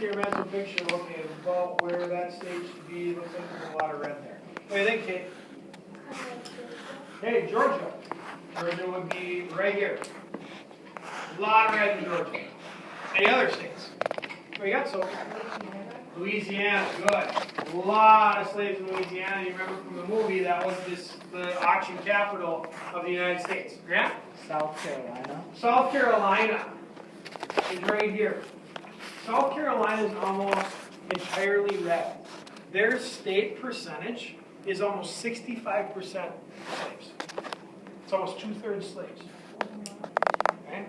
your mental picture, okay, about where that state should be. Looks like there's a lot of red there. What do you think, Kate? Hey, Georgia. Georgia would be right here. A lot of red in Georgia. Any other states? What do you got? So, Louisiana, good. A lot of slaves in Louisiana. You remember from the movie, that was the auction capital of the United States. Grant? South Carolina. South Carolina is right here. South Carolina is almost entirely red. Their state percentage is almost 65% slaves. It's almost 2/3 slaves. Okay?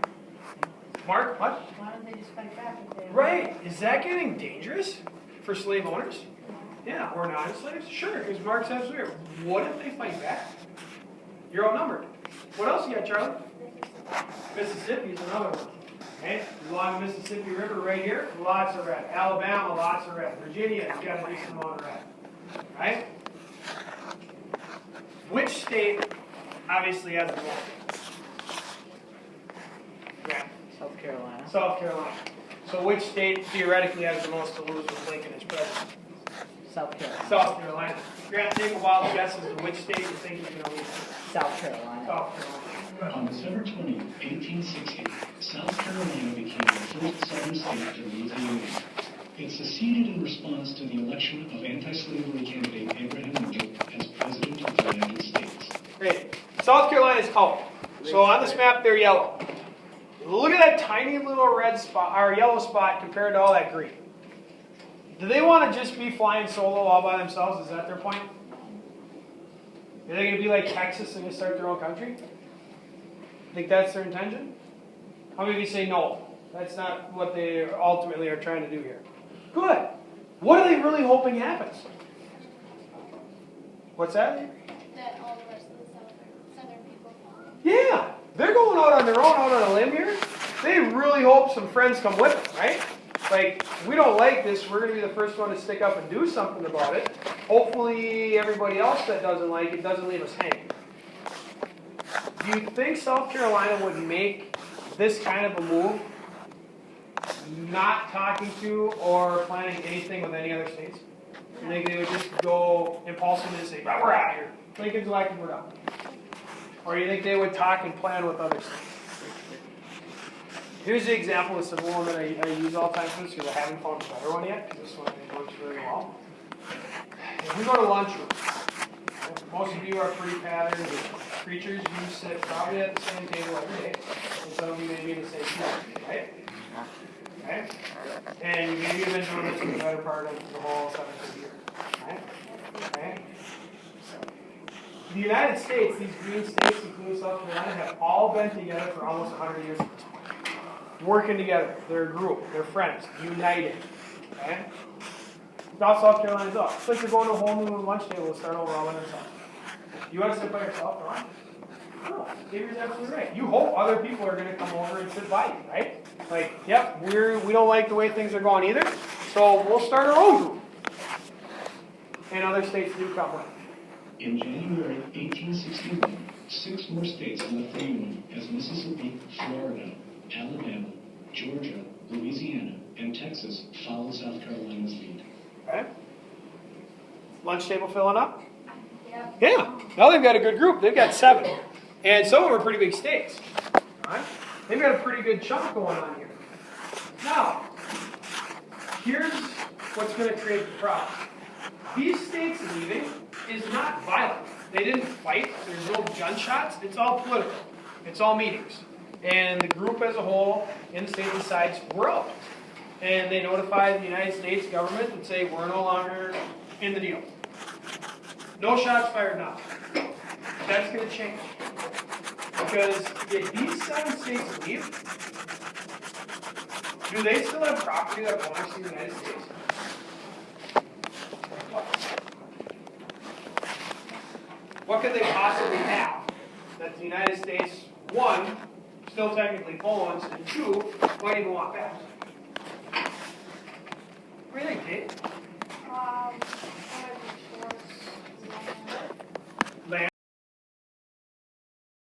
Mark, what? Why don't they just fight back if they... Right. Is that getting dangerous for slave owners? Yeah, or non-slaves? Sure, because Mark says here. What if they fight back? You're outnumbered. What else you got, Charlie? Mississippi is another one. Okay, along the Mississippi River right here, lots of red. Alabama, lots of red. Virginia has got a decent amount of red. Right? Which state obviously has the most? Yeah. South Carolina. South Carolina. So which state theoretically has the most to lose with Lincoln as president? South Carolina. South Carolina. Grant, take a wild guess as to which state you think is going to lose. South Carolina. South Carolina. On December 20, 1860, South Carolina became the first southern state to leave the Union. It seceded in response to the election of anti-slavery candidate Abraham Lincoln as President of the United States. Great. South Carolina is out. So on this map, they're yellow. Look at that tiny little red spot, or yellow spot, compared to all that green. Do they want to just be flying solo all by themselves? Is that their point? Are they going to be like Texas and just start their own country? Think that's their intention? How many of you say no? That's not what they ultimately are trying to do here. Good. What are they really hoping happens? What's that? That all the rest of the southern people follow. Yeah. They're going out on their own, out on a limb here. They really hope some friends come with them, right? Like, we don't like this. We're going to be the first one to stick up and do something about it. Hopefully everybody else that doesn't like it doesn't leave us hanging. Do you think South Carolina would make this kind of a move, not talking to or planning anything with any other states? You think they would just go impulsively and say, "Well, we're out of here. Lincoln's elected, we're done." Or do you think they would talk and plan with other states? Here's the example. This is one that I use all the time for this because I haven't found a better one yet, because this one works really well. If we go to lunchroom, most of you are pretty patterned creatures. You sit probably at the same table every day, and some of you may be in the same team, right? Okay? And maybe you've been doing this for the better part of the whole 7th year, right? Okay? The United States, these green states, including South Carolina, have all been together for almost 100 years at this point. Working together. They're a group. They're friends. United. Okay? Now South Carolina's up. It's like you're going to a whole new lunch table and start over all by yourself. You want to sit by yourself, Ron? No. David's absolutely right. You hope other people are going to come over and sit by you, right? Like, yep, we don't like the way things are going either, so we'll start our own group. And other states do come with. In January 1861, 6 more states left the Union as Mississippi, Florida, Alabama, Georgia, Louisiana, and Texas followed South Carolina's lead. Okay. Lunch table filling up? Yeah. Yeah. Now they've got a good group. They've got 7. And some of them are pretty big states. All right? They've got a pretty good chunk going on here. Now, here's what's going to create the problem. These states leaving is not violent. They didn't fight. There's no gunshots. It's all political. It's all meetings. And the group as a whole in the state decides we're out. And they notify the United States government and say we're no longer in the deal. No shots fired now. That's going to change. Because if these 7 states leave, do they still have property that belongs to the United States? What could they possibly have that the United States, 1, still technically owns, and 2, might even want back? What do you think, Kate?